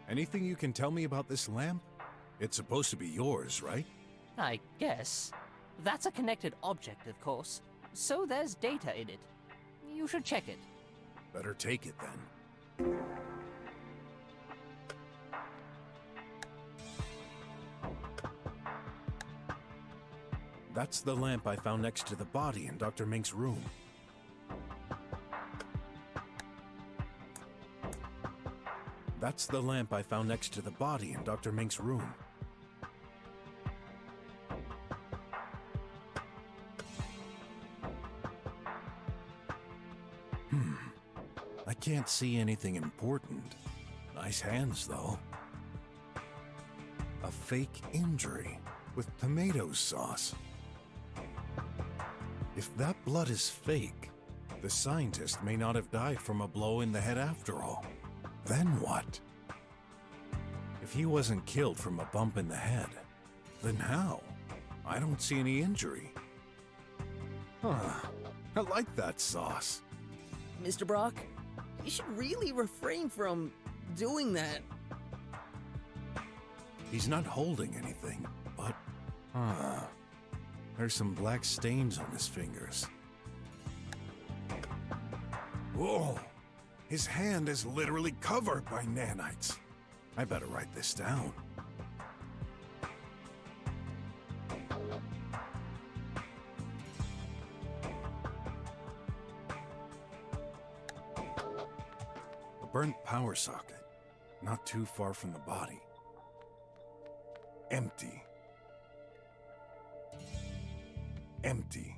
Anything you can tell me about this lamp? It's supposed to be yours, right? I guess. That's a connected object, of course. So there's data in it. You should check it. Better take it then. That's the lamp I found next to the body in Dr. Mink's room. That's the lamp I found next to the body in Dr. Mink's room. I can't see anything important. Nice hands, though. A fake injury with tomato sauce. If that blood is fake, the scientist may not have died from a blow in the head after all. Then what? If he wasn't killed from a bump in the head, then how? I don't see any injury. Huh. I like that sauce. Mr. Brock, you should really refrain from doing that. He's not holding anything, but... There's some black stains on his fingers. Whoa! His hand is literally covered by nanites. I better write this down. A burnt power socket, not too far from the body. Empty. Empty.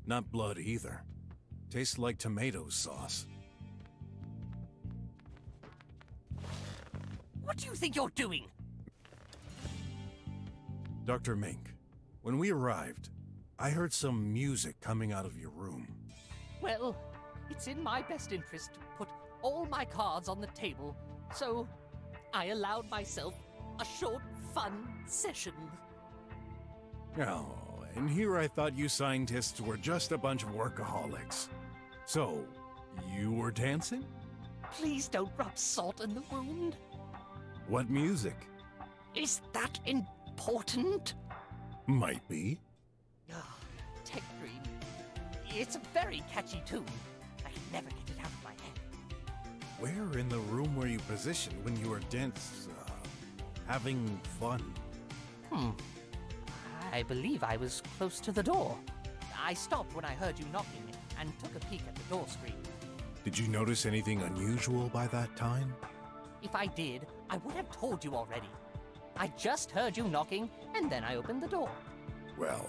Not blood either. Tastes like tomato sauce. What do you think you're doing? Dr. Mink, when we arrived, I heard some music coming out of your room. Well, it's in my best interest to put all my cards on the table, so I allowed myself a short, fun session. Oh, and here I thought you scientists were just a bunch of workaholics. So, you were dancing? Please don't rub salt in the wound. What music? Is that important? Might be. Tech Dream. It's a very catchy tune. I can never get it out of my head. Where in the room were you positioned when you were having fun? I believe I was close to the door. I stopped when I heard you knocking and took a peek at the door screen. Did you notice anything unusual by that time? If I did, I would have told you already. I just heard you knocking, and then I opened the door. Well,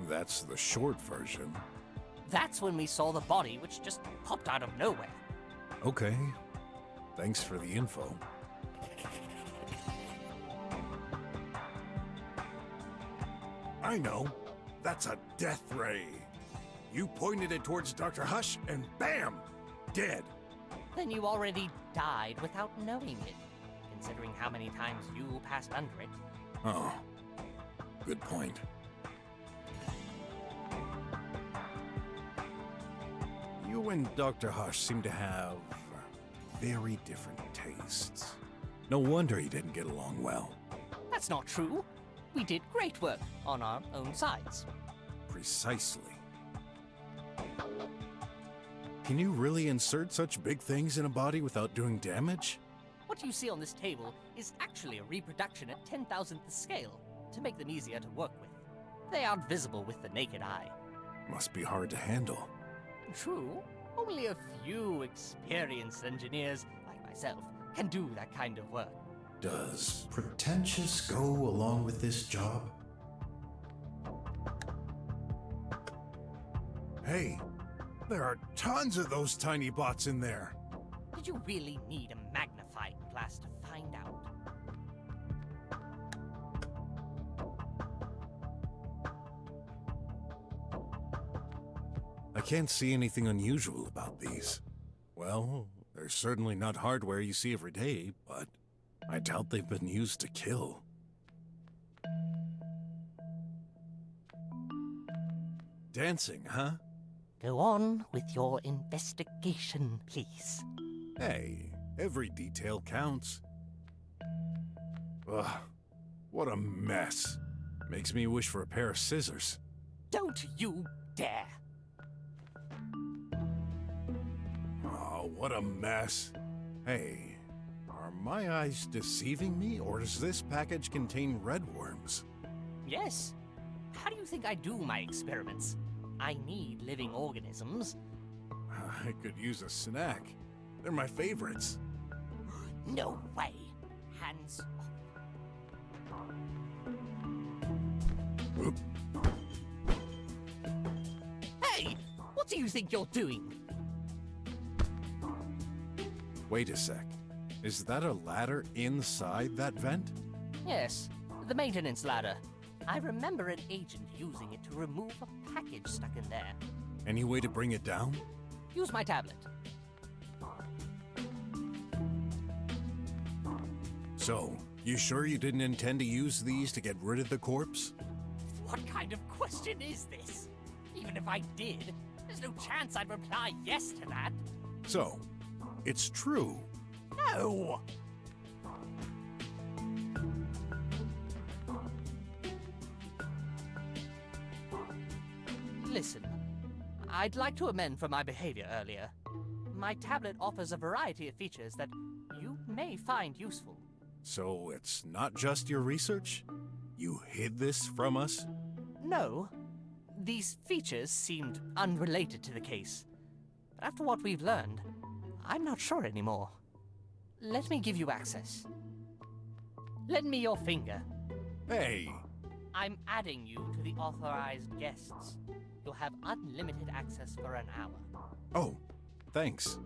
that's the short version. That's when we saw the body, which just popped out of nowhere. Okay. Thanks for the info. I know. That's a death ray. You pointed it towards Dr. Hush, and bam! Dead. Then you already died without knowing it, considering how many times you passed under it. Oh, good point. You and Dr. Hush seem to have very different tastes. No wonder you didn't get along well. That's not true. We did great work on our own sides. Precisely. Can you really insert such big things in a body without doing damage? What you see on this table is actually a reproduction at 10,000th the scale, to make them easier to work with. They aren't visible with the naked eye. Must be hard to handle. True, only a few experienced engineers, like myself, can do that kind of work. Does pretentious go along with this job? Hey, there are tons of those tiny bots in there. Did you really need a magnifying glass to find out? I can't see anything unusual about these. Well, they're certainly not hardware you see every day, but I doubt they've been used to kill. Dancing, huh? Go on with your investigation, please. Hey, every detail counts. Ugh, what a mess. Makes me wish for a pair of scissors. Don't you dare! Oh, what a mess. Hey, are my eyes deceiving me, or does this package contain redworms? Yes. How do you think I do my experiments? I need living organisms. I could use a snack. They're my favorites. No way. Hands off. Oop. Hey! What do you think you're doing? Wait a sec. Is that a ladder inside that vent? Yes, the maintenance ladder. I remember an agent using it to remove a package stuck in there. Any way to bring it down? Use my tablet. So, you sure you didn't intend to use these to get rid of the corpse? What kind of question is this? Even if I did, there's no chance I'd reply yes to that. So, it's true. No! Listen, I'd like to amend for my behavior earlier. My tablet offers a variety of features that you may find useful. So, it's not just your research? You hid this from us? No, these features seemed unrelated to the case. But after what we've learned, I'm not sure anymore. Let me give you access. Lend me your finger. Hey! I'm adding you to the authorized guests. You'll have unlimited access for an hour. Oh, thanks.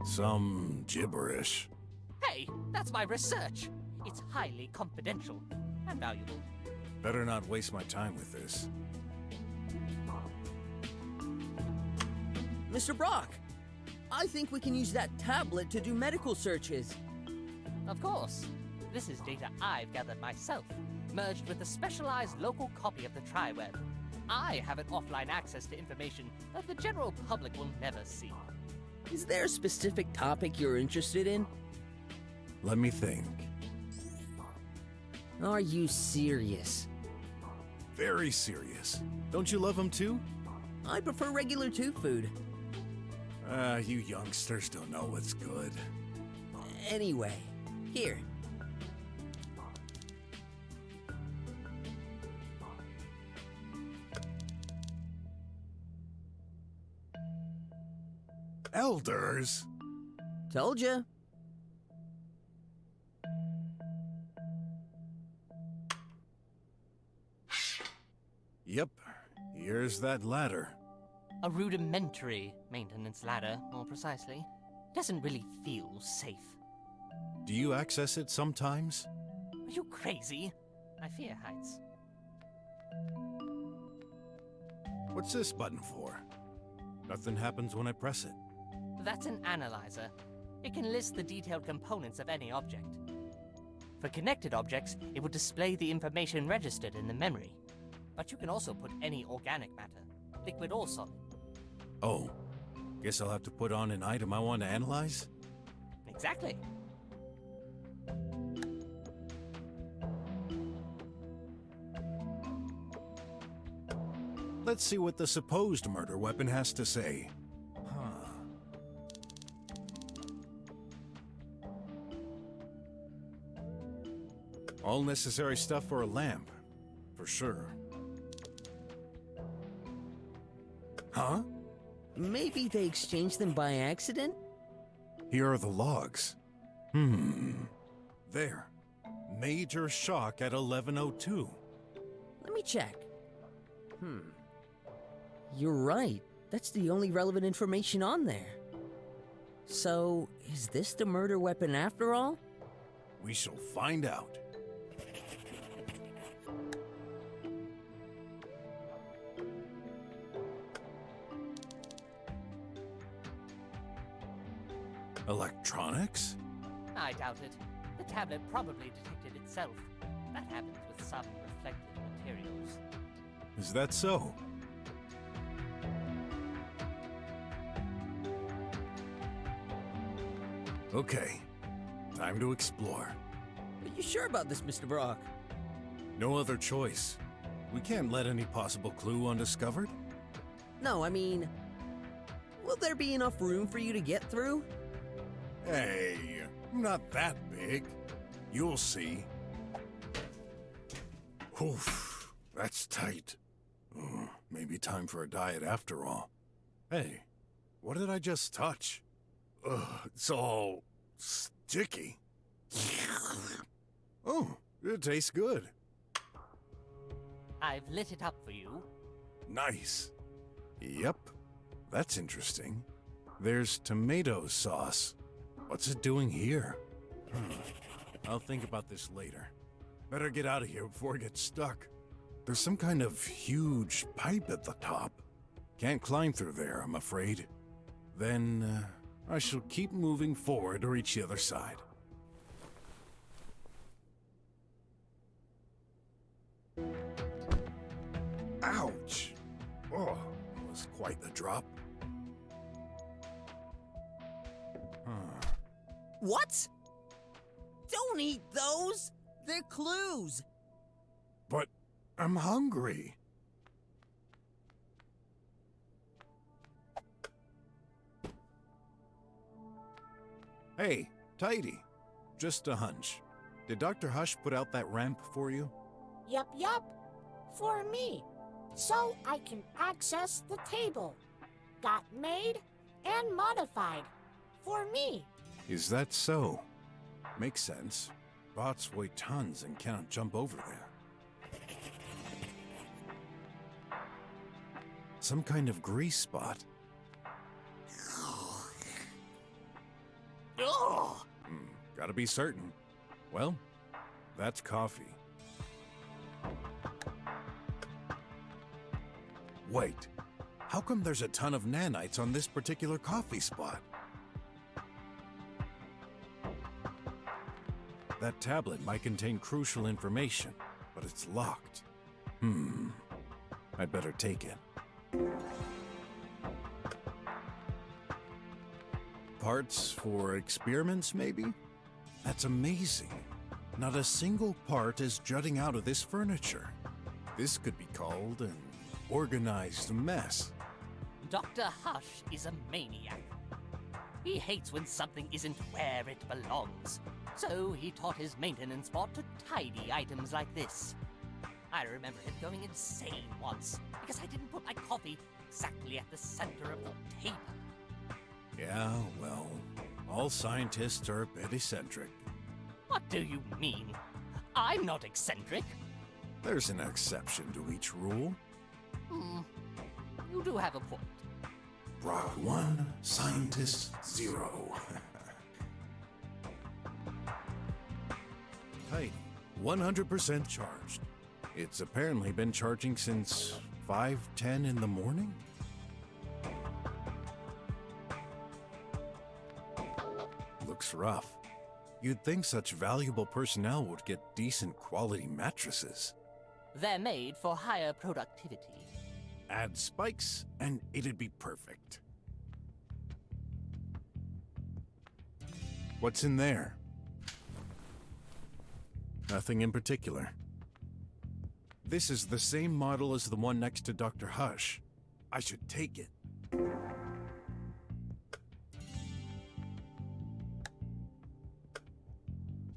Some gibberish. Hey, that's my research. It's highly confidential and valuable. Better not waste my time with this. Mr. Brock, I think we can use that tablet to do medical searches. Of course. This is data I've gathered myself, merged with a specialized local copy of the TriWeb. I have an offline access to information that the general public will never see. Is there a specific topic you're interested in? Let me think. Are you serious? Very serious. Don't you love them too? I prefer regular tube food. You youngsters don't know what's good. Anyway, here. Elders? Told ya. Yep. Here's that ladder. A rudimentary maintenance ladder, more precisely. Doesn't really feel safe. Do you access it sometimes? Are you crazy? I fear heights. What's this button for? Nothing happens when I press it. That's an analyzer. It can list the detailed components of any object. For connected objects, it would display the information registered in the memory. But you can also put any organic matter, liquid or solid. Oh, guess I'll have to put on an item I want to analyze? Exactly. Let's see what the supposed murder weapon has to say. Huh. All necessary stuff for a lamp, for sure. Huh? Maybe they exchanged them by accident? Here are the logs. There. Major shock at 11:02. Let me check. You're right. That's the only relevant information on there. So, is this the murder weapon after all? We shall find out. Electronics? I doubt it. The tablet probably detected itself. That happens with some reflective materials. Is that so? Okay, time to explore. Are you sure about this, Mr. Brock? No other choice. We can't let any possible clue undiscovered. No, I mean, will there be enough room for you to get through? Hey, not that big. You'll see. Oof, that's tight. Maybe time for a diet after all. Hey, what did I just touch? It's all sticky. Oh, it tastes good. I've lit it up for you. Nice. Yep, that's interesting. There's tomato sauce. What's it doing here? I'll think about this later. Better get out of here before it gets stuck. There's some kind of huge pipe at the top. Can't climb through there, I'm afraid. Then, I shall keep moving forward to reach the other side. Ouch! Oh, that was quite the drop. What? Don't eat those! They're clues! But I'm hungry. Hey, Tidy. Just a hunch. Did Dr. Hush put out that ramp for you? Yup. For me. So I can access the table. Got made and modified. For me. Is that so? Makes sense. Bots weigh tons and cannot jump over there. Some kind of grease spot. Ugh! Gotta be certain. Well, that's coffee. Wait, how come there's a ton of nanites on this particular coffee spot? That tablet might contain crucial information, but it's locked. I'd better take it. Parts for experiments, maybe? That's amazing. Not a single part is jutting out of this furniture. This could be called an organized mess. Dr. Hush is a maniac. He hates when something isn't where it belongs. So he taught his maintenance bot to tidy items like this. I remember him going insane once because I didn't put my coffee exactly at the center of the table. Yeah, well, all scientists are a bit eccentric. What do you mean? I'm not eccentric. There's an exception to each rule. You do have a point. BROK 1, Scientist 0. Hey, 100% charged. It's apparently been charging since 5:10 in the morning? Looks rough. You'd think such valuable personnel would get decent quality mattresses. They're made for higher productivity. Add spikes, and it'd be perfect. What's in there? Nothing in particular. This is the same model as the one next to Dr. Hush. I should take it.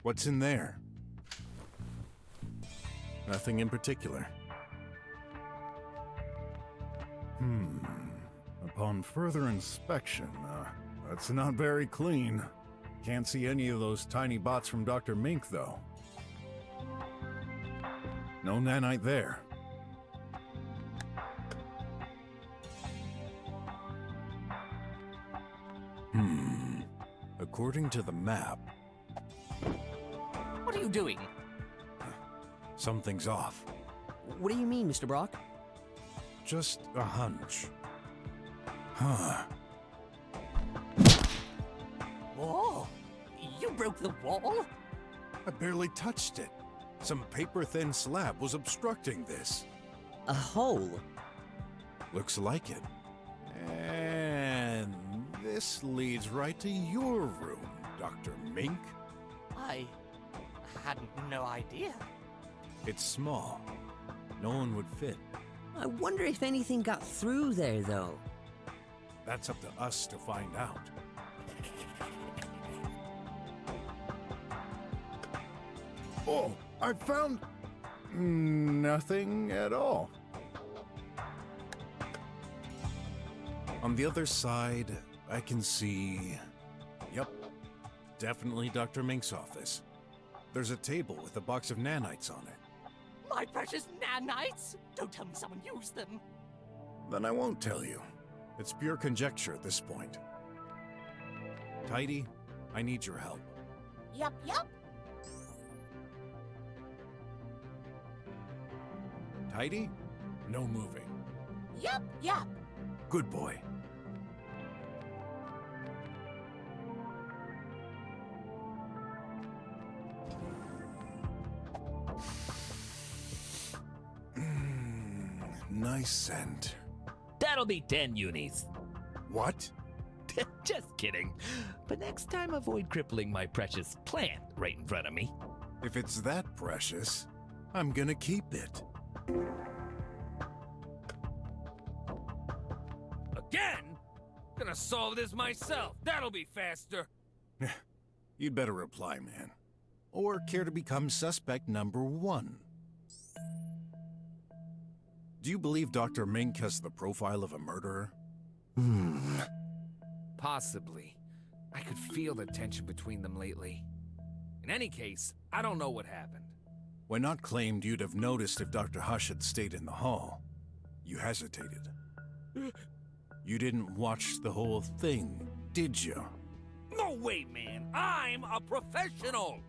What's in there? Nothing in particular. Upon further inspection, that's not very clean. Can't see any of those tiny bots from Dr. Mink, though. No nanite there. According to the map, What are you doing? something's off. What do you mean, Mr. Brock? Just a hunch. Huh. Whoa! You broke the wall? I barely touched it. Some paper-thin slab was obstructing this. A hole? Looks like it. And this leads right to your room, Dr. Mink. I had no idea. It's small. No one would fit. I wonder if anything got through there, though. That's up to us to find out. Oh, I found nothing at all. On the other side, I can see... Yep, definitely Dr. Mink's office. There's a table with a box of nanites on it. My precious nanites! Don't tell me someone used them. Then I won't tell you. It's pure conjecture at this point. Tidy, I need your help. Yup, yup. Tidy? No moving. Yup, yup. Good boy. Nice scent. That'll be 10 unis. What? Just kidding. But next time, avoid crippling my precious plant right in front of me. If it's that precious, I'm gonna keep it. Again? Gonna solve this myself. That'll be faster. You'd better reply, man. Or care to become suspect number 1. Do you believe Dr. Mink has the profile of a murderer? Possibly. I could feel the tension between them lately. In any case, I don't know what happened. When not claimed, you'd have noticed if Dr. Hush had stayed in the hall. You hesitated. You didn't watch the whole thing, did you? No way, man. I'm a professional.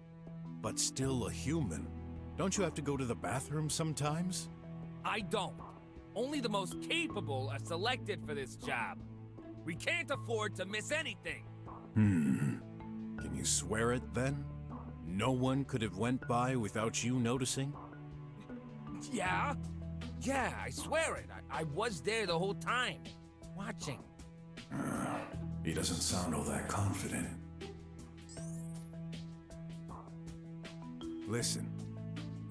But still a human. Don't you have to go to the bathroom sometimes? I don't. Only the most capable are selected for this job. We can't afford to miss anything. Can you swear it then? No one could have went by without you noticing? Yeah? Yeah, I swear it. I was there the whole time. Watching. He doesn't sound all that confident. Listen.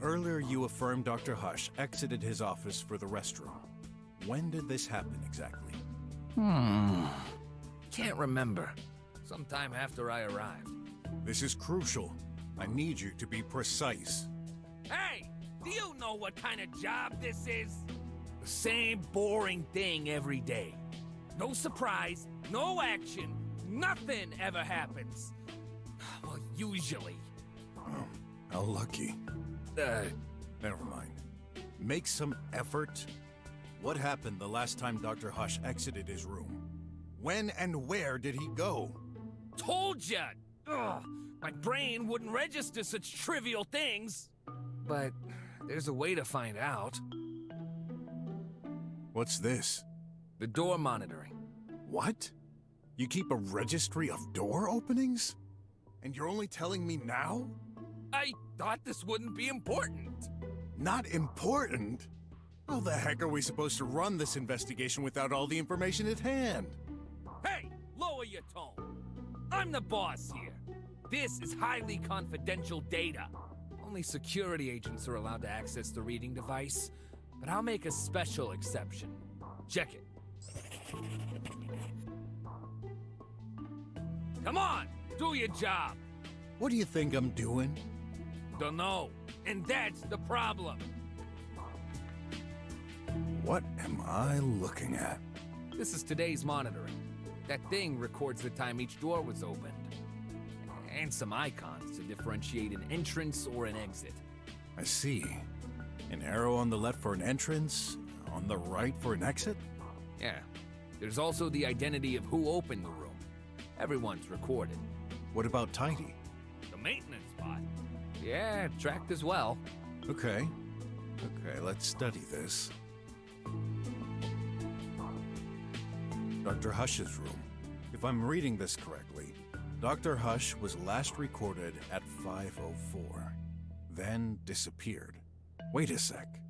Earlier you affirmed Dr. Hush exited his office for the restroom. When did this happen exactly? Can't remember. Sometime after I arrived. This is crucial. I need you to be precise. Hey! Do you know what kind of job this is? The same boring thing every day. No surprise, no action, nothing ever happens. Well, usually. Oh, how lucky. Never mind. Make some effort. What happened the last time Dr. Hush exited his room? When and where did he go? Told ya! Ugh, my brain wouldn't register such trivial things. But there's a way to find out. What's this? The door monitoring. What? You keep a registry of door openings? And you're only telling me now? I thought this wouldn't be important. Not important? How the heck are we supposed to run this investigation without all the information at hand? Hey, lower your tone. I'm the boss here. This is highly confidential data. Only security agents are allowed to access the reading device, but I'll make a special exception. Check it. Come on, do your job. What do you think I'm doing? Dunno, and that's the problem. What am I looking at? This is today's monitoring. That thing records the time each door was opened. And some icons to differentiate an entrance or an exit. I see. An arrow on the left for an entrance, on the right for an exit? Yeah. There's also the identity of who opened the room. Everyone's recorded. What about Tidy? The maintenance bot. Yeah, tracked as well. Okay. Okay, let's study this. Dr. Hush's room. If I'm reading this correctly, Dr. Hush was last recorded at 5:04, then disappeared. Wait a sec.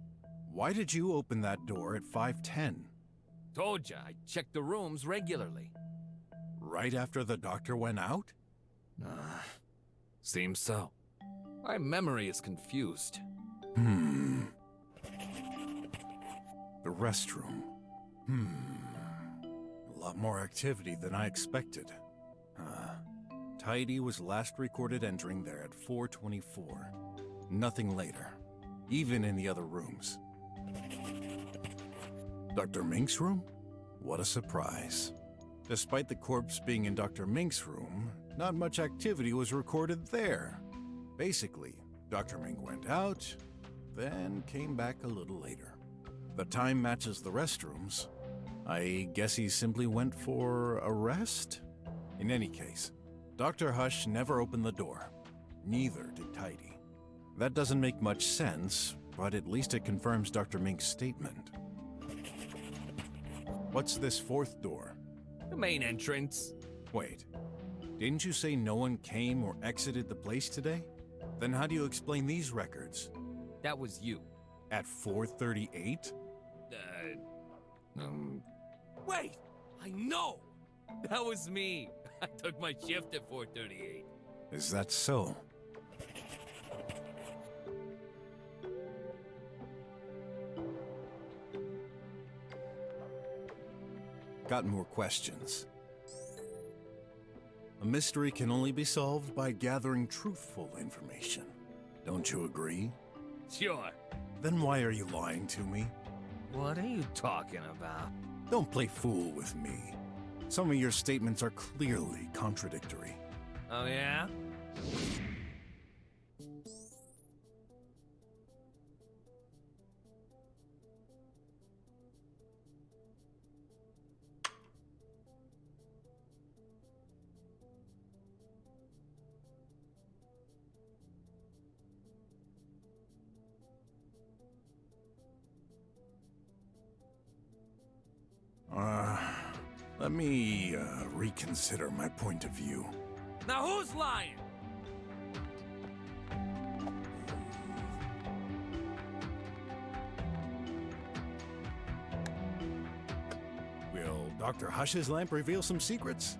Why did you open that door at 5:10? Told ya, I check the rooms regularly. Right after the doctor went out? Seems so. My memory is confused. The restroom. A lot more activity than I expected. Tidy was last recorded entering there at 4:24. Nothing later, even in the other rooms. Dr. Mink's room? What a surprise. Despite the corpse being in Dr. Mink's room, not much activity was recorded there. Basically, Dr. Mink went out, then came back a little later. The time matches the restrooms. I guess he simply went for a rest? In any case, Dr. Hush never opened the door. Neither did Tidy. That doesn't make much sense, but at least it confirms Dr. Mink's statement. What's this fourth door? The main entrance. Wait, didn't you say no one came or exited the place today? Then how do you explain these records? That was you. At 4:38? Wait! I know! That was me. I took my shift at 4:38. Is that so? Got more questions. A mystery can only be solved by gathering truthful information. Don't you agree? Sure. Then why are you lying to me? What are you talking about? Don't play fool with me. Some of your statements are clearly contradictory. Oh, yeah? Let me reconsider my point of view. Now who's lying? Will Dr. Hush's lamp reveal some secrets?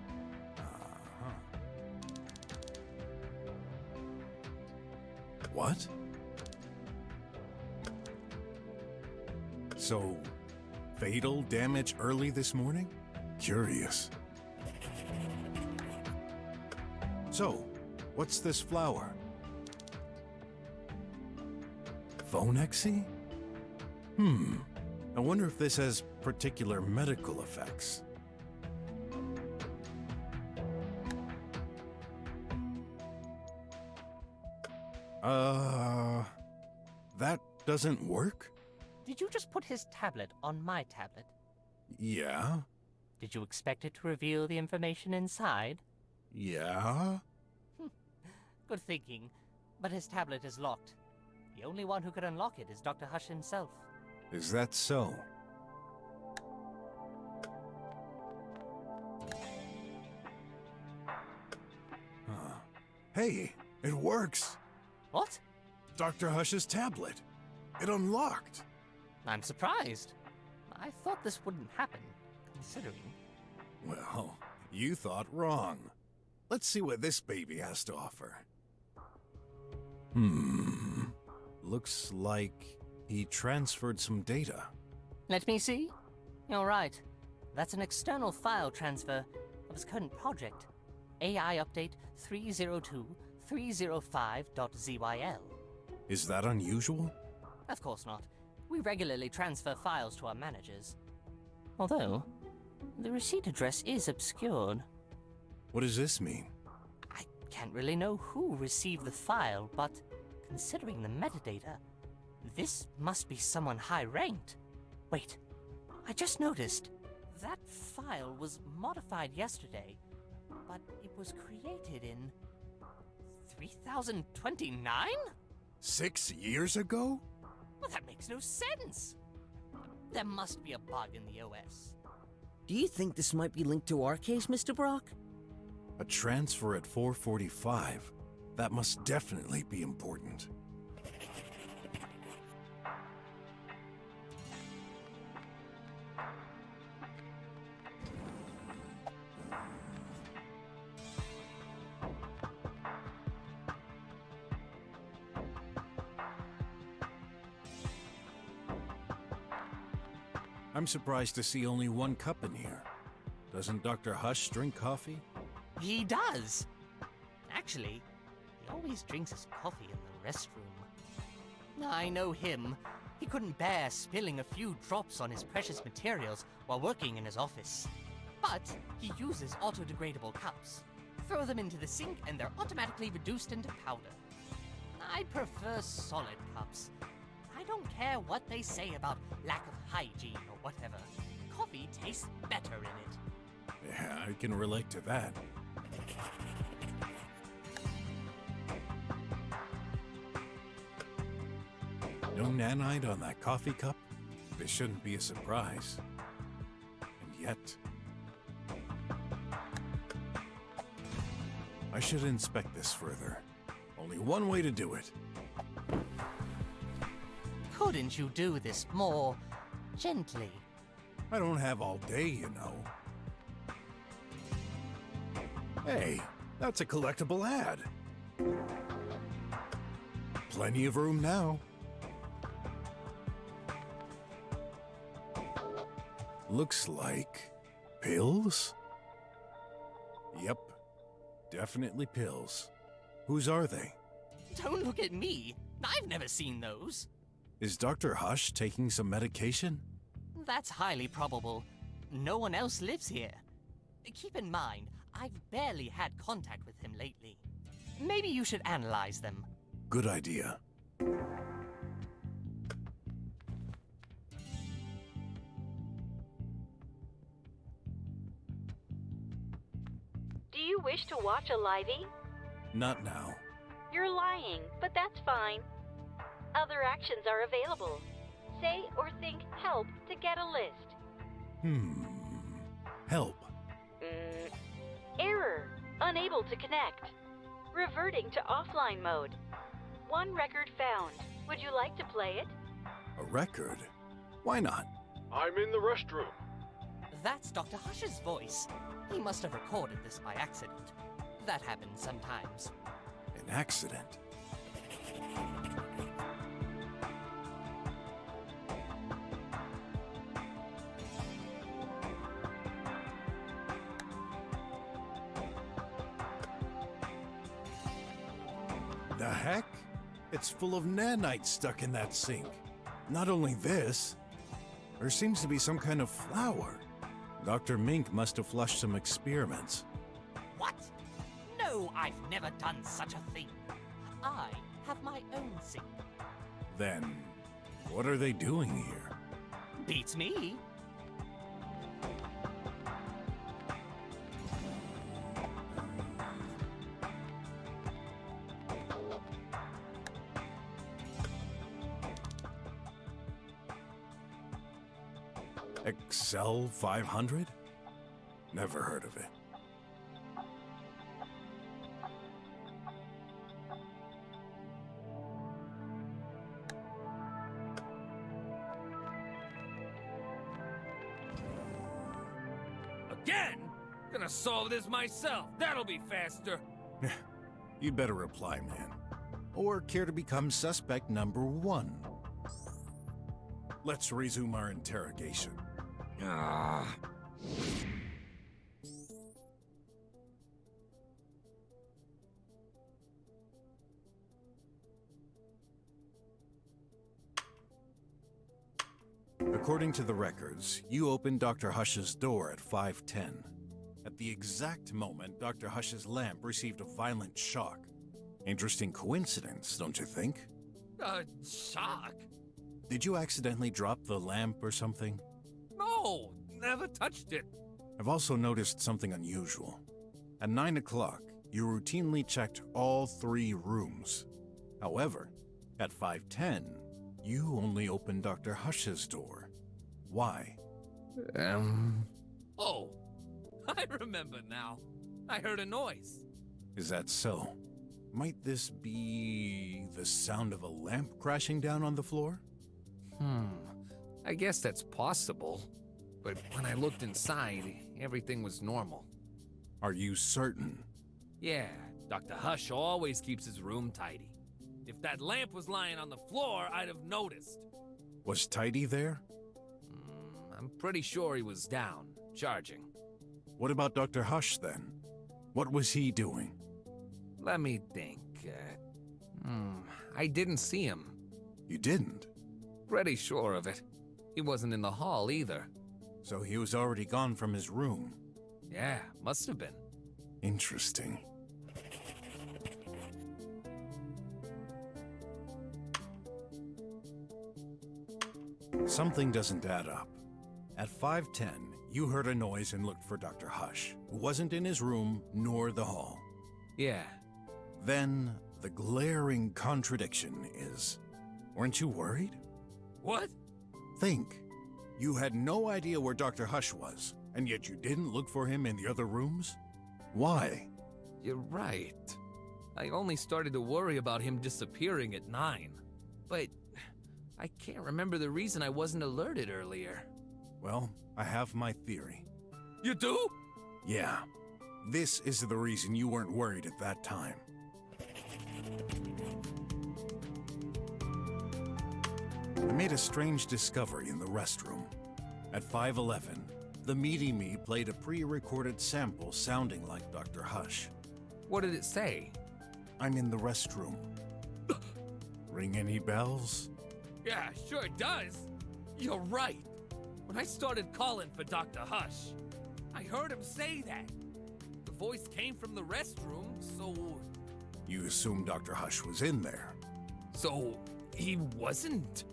What? So, fatal damage early this morning? Curious. So, what's this flower? Phonexy? I wonder if this has particular medical effects. That doesn't work? Did you just put his tablet on my tablet? Yeah? Did you expect it to reveal the information inside? Yeah? Good thinking, but his tablet is locked. The only one who could unlock it is Dr. Hush himself. Is that so? Hey, it works! What? Dr. Hush's tablet. It unlocked. I'm surprised. I thought this wouldn't happen, considering. Well, you thought wrong. Let's see what this baby has to offer. Looks like he transferred some data. Let me see. You're right. That's an external file transfer of his current project. AI Update 302.305.zyl. Is that unusual? Of course not. We regularly transfer files to our managers. Although, the receipt address is obscured. What does this mean? I can't really know who received the file, but considering the metadata, this must be someone high-ranked. Wait, I just noticed that file was modified yesterday, but it was created in 3029? 6 years ago? Well, that makes no sense. There must be a bug in the OS. Do you think this might be linked to our case, Mr. Brock? A transfer at 4:45. That must definitely be important. I'm surprised to see only one cup in here. Doesn't Dr. Hush drink coffee? He does. Actually, he always drinks his coffee in the restroom. I know him. He couldn't bear spilling a few drops on his precious materials while working in his office. But he uses auto-degradable cups. Throw them into the sink and they're automatically reduced into powder. I prefer solid cups. I don't care what they say about lack of hygiene or whatever. Coffee tastes better in it. Yeah, I can relate to that. No nanite on that coffee cup? This shouldn't be a surprise. And yet... I should inspect this further. Only one way to do it. Couldn't you do this more gently? I don't have all day, you know. Hey, that's a collectible ad. Plenty of room now. Looks like pills? Yep, definitely pills. Whose are they? Don't look at me. I've never seen those. Is Dr. Hush taking some medication? That's highly probable. No one else lives here. Keep in mind, I've barely had contact with him lately. Maybe you should analyze them. Good idea. Do you wish to watch a livey? Not now. You're lying, but that's fine. Other actions are available. Say or think help to get a list. Help. Error. Unable to connect. Reverting to offline mode. One record found. Would you like to play it? A record? Why not? I'm in the restroom. That's Dr. Hush's voice. He must have recorded this by accident. That happens sometimes. An accident. The heck? It's full of nanites stuck in that sink. Not only this, there seems to be some kind of flower. Dr. Mink must have flushed some experiments. What? No, I've never done such a thing. I have my own sink. Then, what are they doing here? Beats me. Excel 500? Never heard of it. Again? Gonna solve this myself. That'll be faster. You'd better reply, man. Or care to become suspect number 1. Let's resume our interrogation. Ah. According to the records, you opened Dr. Hush's door at 5:10. At the exact moment, Dr. Hush's lamp received a violent shock. Interesting coincidence, don't you think? Shock? Did you accidentally drop the lamp or something? No, never touched it. I've also noticed something unusual. At 9 o'clock, you routinely checked all 3 rooms. However, at 5:10, you only opened Dr. Hush's door. Why? Oh, I remember now. I heard a noise. Is that so? Might this be the sound of a lamp crashing down on the floor? I guess that's possible. But when I looked inside, everything was normal. Are you certain? Yeah, Dr. Hush always keeps his room tidy. If that lamp was lying on the floor, I'd have noticed. Was Tidy there? I'm pretty sure he was down, charging. What about Dr. Hush then? What was he doing? Let me think. I didn't see him. You didn't? Pretty sure of it. He wasn't in the hall either. So he was already gone from his room. Yeah, must have been. Interesting. Something doesn't add up. At 5:10, you heard a noise and looked for Dr. Hush, who wasn't in his room nor the hall. Yeah. Then, the glaring contradiction is, weren't you worried? What? Think. You had no idea where Dr. Hush was, and yet you didn't look for him in the other rooms? Why? You're right. I only started to worry about him disappearing at 9. But I can't remember the reason I wasn't alerted earlier. Well, I have my theory. You do? Yeah. This is the reason you weren't worried at that time. I made a strange discovery in the restroom. At 5:11, the Meaty Me played a pre-recorded sample sounding like Dr. Hush. What did it say? I'm in the restroom. Ring any bells? Yeah, sure it does. You're right. When I started calling for Dr. Hush, I heard him say that. The voice came from the restroom, so... You assumed Dr. Hush was in there. So, he wasn't?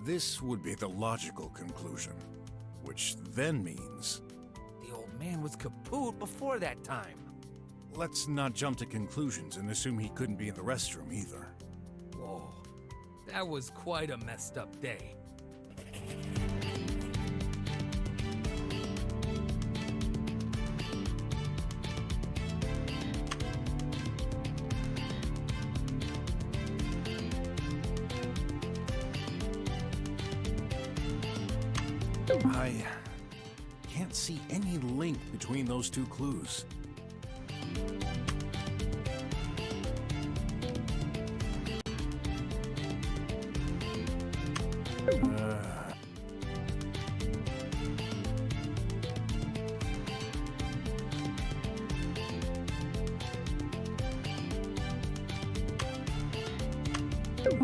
This would be the logical conclusion, which then means... The old man was kaput before that time. Let's not jump to conclusions and assume he couldn't be in the restroom either. Whoa, that was quite a messed up day. I can't see any link between those two clues.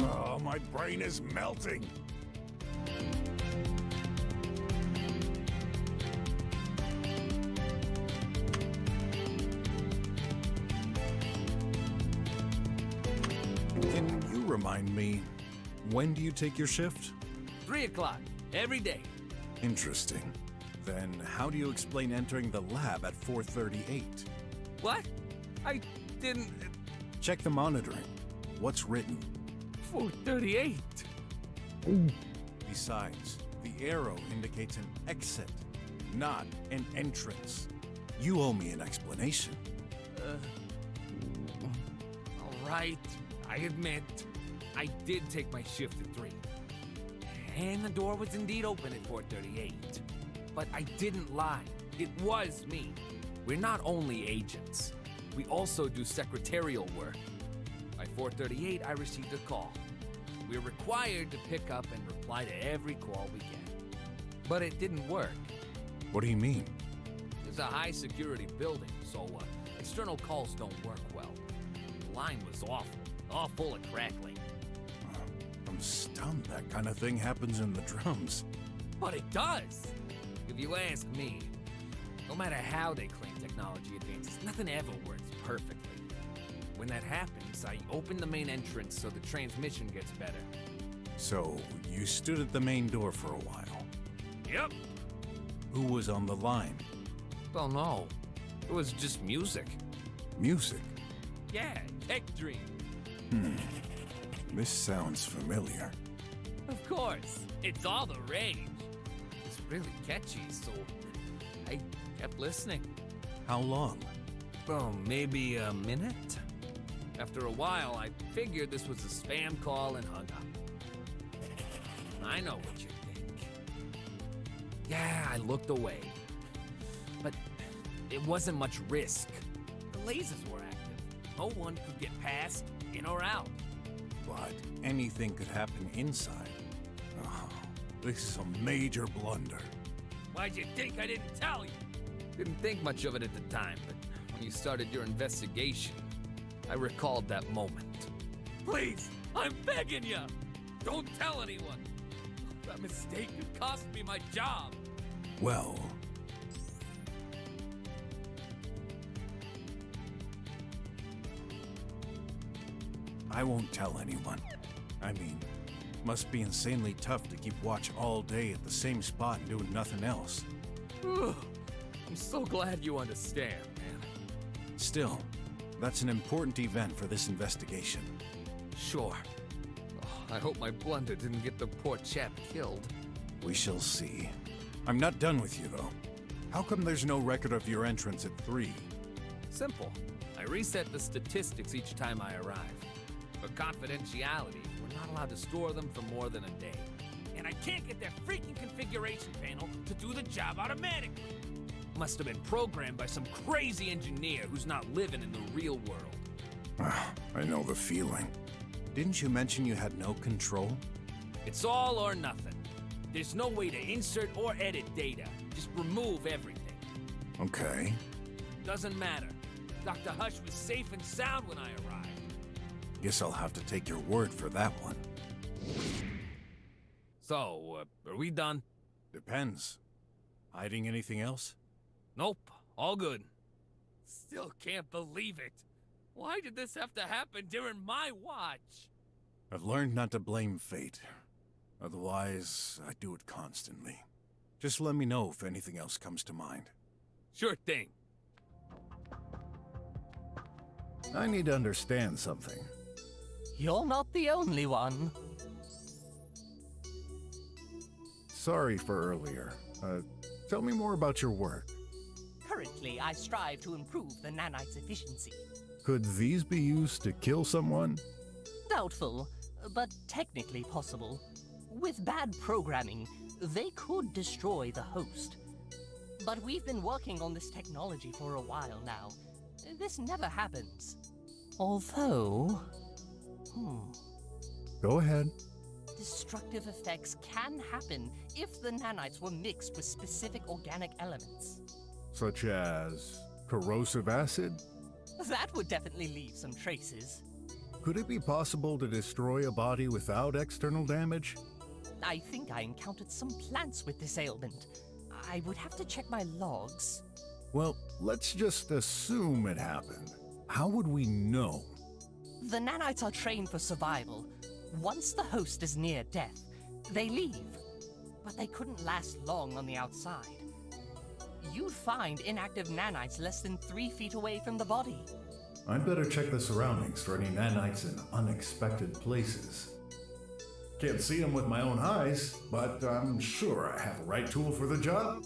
Oh, my brain is melting. Can you remind me, when do you take your shift? 3 o'clock, every day. Interesting. Then how do you explain entering the lab at 4:38? What? I didn't... Check the monitoring. What's written? 4:38. Besides, the arrow indicates an exit, not an entrance. You owe me an explanation. All right, I admit, I did take my shift at 3. And the door was indeed open at 4:38. But I didn't lie. It was me. We're not only agents. We also do secretarial work. By 4:38, I received a call. We're required to pick up and reply to every call we get. But it didn't work. What do you mean? It's a high-security building, so external calls don't work well. The line was awful, all full of crackling. I'm stunned that kind of thing happens in the drums. But it does! If you ask me, no matter how they claim technology advances, nothing ever works perfectly. When that happens, I open the main entrance so the transmission gets better. So, you stood at the main door for a while. Yep. Who was on the line? Don't know. It was just music. Music? Yeah, Tech Dream. This sounds familiar. Of course. It's all the rage. It's really catchy, so I kept listening. How long? Oh, maybe a minute? After a while, I figured this was a spam call and hung up. I know what you think. Yeah, I looked away. But it wasn't much risk. The lasers were active. No one could get past, in or out. But anything could happen inside. Oh, this is a major blunder. Why'd you think I didn't tell you? Didn't think much of it at the time, but when you started your investigation, I recalled that moment. Please, I'm begging you! Don't tell anyone! That mistake could cost me my job! Well, I won't tell anyone. I mean, must be insanely tough to keep watch all day at the same spot and doing nothing else. I'm so glad you understand, man. Still, that's an important event for this investigation. Sure. Oh, I hope my blunder didn't get the poor chap killed. We shall see. I'm not done with you, though. How come there's no record of your entrance at 3? Simple. I reset the statistics each time I arrive. For confidentiality, we're not allowed to store them for more than a day. And I can't get that freaking configuration panel to do the job automatically. Must have been programmed by some crazy engineer who's not living in the real world. I know the feeling. Didn't you mention you had no control? It's all or nothing. There's no way to insert or edit data. Just remove everything. Okay. Doesn't matter. Dr. Hush was safe and sound when I arrived. Guess I'll have to take your word for that one. So, are we done? Depends. Hiding anything else? Nope, all good. Still can't believe it. Why did this have to happen during my watch? I've learned not to blame fate. Otherwise, I do it constantly. Just let me know if anything else comes to mind. Sure thing. I need to understand something. You're not the only one. Sorry for earlier. Tell me more about your work. Currently, I strive to improve the nanites' efficiency. Could these be used to kill someone? Doubtful, but technically possible. With bad programming, they could destroy the host. But we've been working on this technology for a while now. This never happens. Although... Go ahead. Destructive effects can happen if the nanites were mixed with specific organic elements. Such as corrosive acid? That would definitely leave some traces. Could it be possible to destroy a body without external damage? I think I encountered some plants with this ailment. I would have to check my logs. Well, let's just assume it happened. How would we know? The nanites are trained for survival. Once the host is near death, they leave. But they couldn't last long on the outside. You'd find inactive nanites less than 3 feet away from the body. I'd better check the surroundings for any nanites in unexpected places. Can't see them with my own eyes, but I'm sure I have the right tool for the job.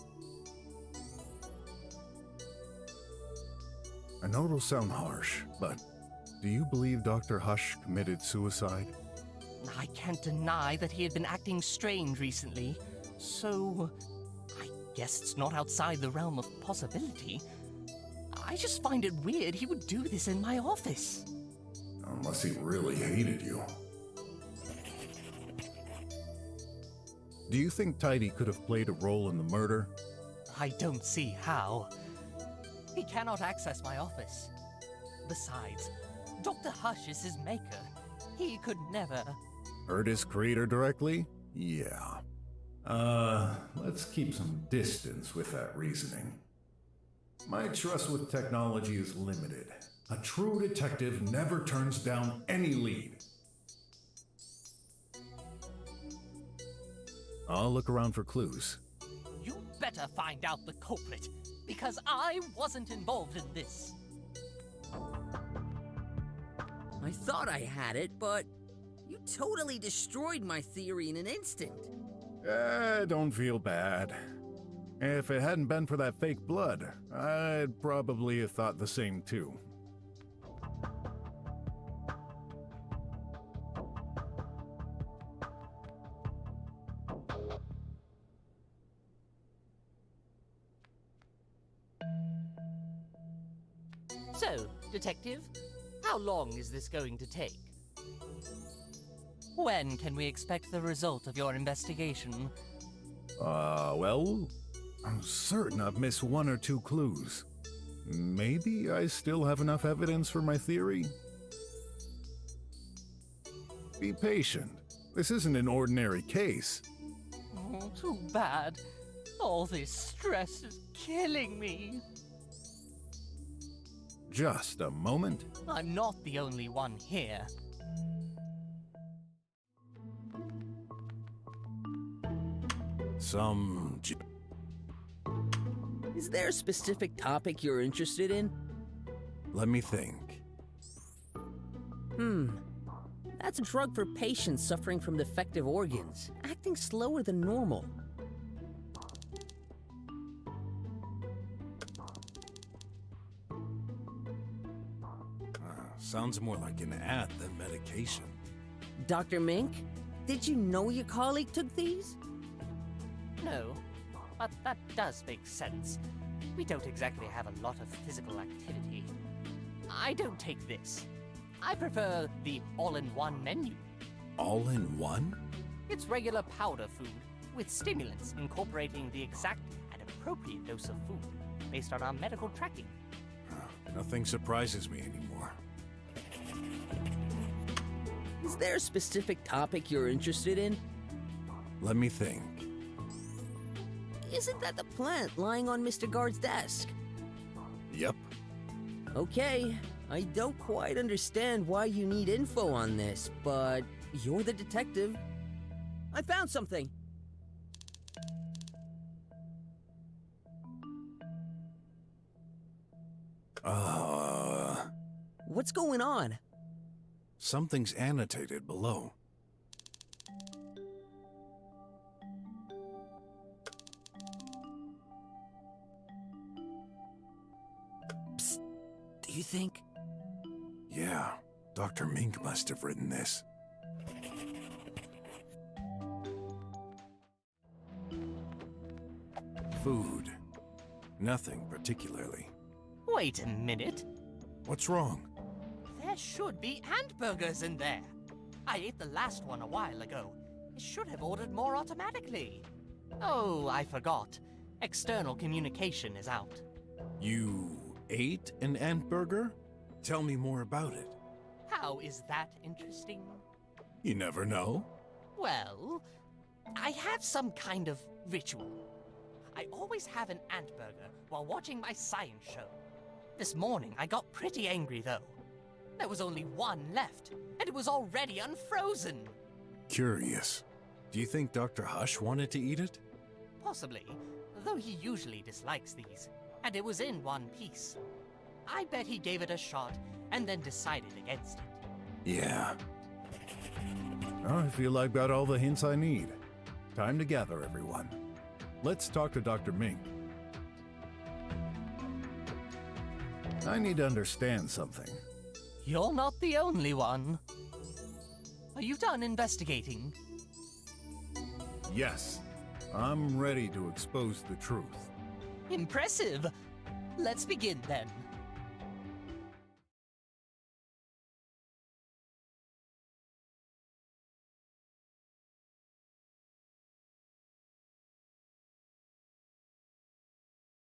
I know it'll sound harsh, but do you believe Dr. Hush committed suicide? I can't deny that he had been acting strange recently, so I guess it's not outside the realm of possibility. I just find it weird he would do this in my office. Unless he really hated you. Do you think Tidy could have played a role in the murder? I don't see how. He cannot access my office. Besides, Dr. Hush is his maker. He could never... Hurt his creator directly? Yeah. Let's keep some distance with that reasoning. My trust with technology is limited. A true detective never turns down any lead. I'll look around for clues. You better find out the culprit, because I wasn't involved in this. I thought I had it, but you totally destroyed my theory in an instant. Don't feel bad. If it hadn't been for that fake blood, I'd probably have thought the same too. So, Detective, how long is this going to take? When can we expect the result of your investigation? Well, I'm certain I've missed one or two clues. Maybe I still have enough evidence for my theory? Be patient. This isn't an ordinary case. Oh, too bad. All this stress is killing me. Just a moment. I'm not the only one here. Is there a specific topic you're interested in? Let me think. That's a drug for patients suffering from defective organs, acting slower than normal. Sounds more like an ad than medication. Dr. Mink, did you know your colleague took these? No, but that does make sense. We don't exactly have a lot of physical activity. I don't take this. I prefer the all-in-one menu. All in one? It's regular powder food with stimulants incorporating the exact and appropriate dose of food based on our medical tracking. Nothing surprises me anymore. Is there a specific topic you're interested in? Let me think. Isn't that the plant lying on Mr. Guard's desk? Yep. Okay, I don't quite understand why you need info on this, but you're the detective. I found something! What's going on? Something's annotated below. Do you think? Yeah, Dr. Mink must have written this. Food. Nothing particularly. Wait a minute. What's wrong? There should be hamburgers in there. I ate the last one a while ago. I should have ordered more automatically. Oh, I forgot. External communication is out. You ate an ant burger? Tell me more about it. How is that interesting? You never know. Well, I have some kind of ritual. I always have an ant burger while watching my science show. This morning I got pretty angry though. There was only one left, and it was already unfrozen. Curious. Do you think Dr. Hush wanted to eat it? Possibly, though he usually dislikes these, and it was in one piece. I bet he gave it a shot and then decided against it. Yeah. I feel I've got all the hints I need. Time to gather everyone. Let's talk to Dr. Mink. I need to understand something. You're not the only one. Are you done investigating? Yes, I'm ready to expose the truth. Impressive. Let's begin then.